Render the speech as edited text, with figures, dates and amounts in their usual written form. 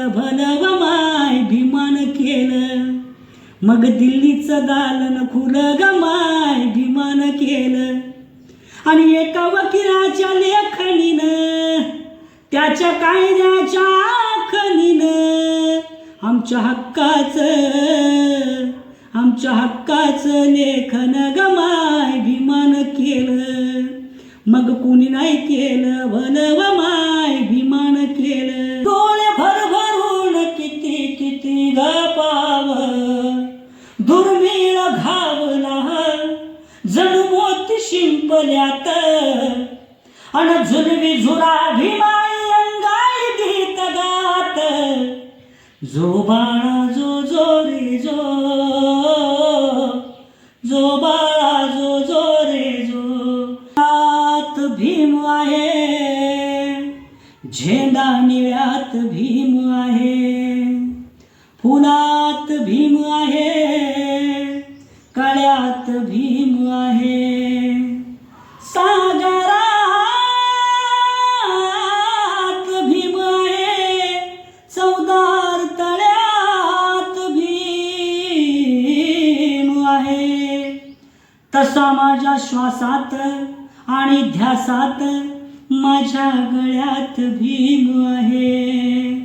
केलं भलं व माय भीमान केलं. मग दिल्लीचं दालन खुलं ग माय भीमान केलं. आणि एका वकिलाच्या लेखणीनं त्याच्या कायद्याच्या आखणीनं आमच्या हक्काचं लेखन ग माय भीमान केलं. मग कुणी नाही केलं भलं व माय भीमान केलं. डोळे भरभरून किती किती गपाव दुर्मिळ घावला जणू मोती शिंपल्यात. अन झुलवी झुरा भीमाई अंगाई गीत गात. जो बाळा जो जो रे जो, जो बाळा जो जो रे जो. आत भीम आहे झेंडा निळ्यात भीम आहे. फुलात भीम आहे कळ्यात भीम आहे. सागरात भीम आहे चौदार तळ्यात भीम आहे. तसा माझ्या श्वासात आणि ध्यासात माझ्या गळ्यात भीम आहे.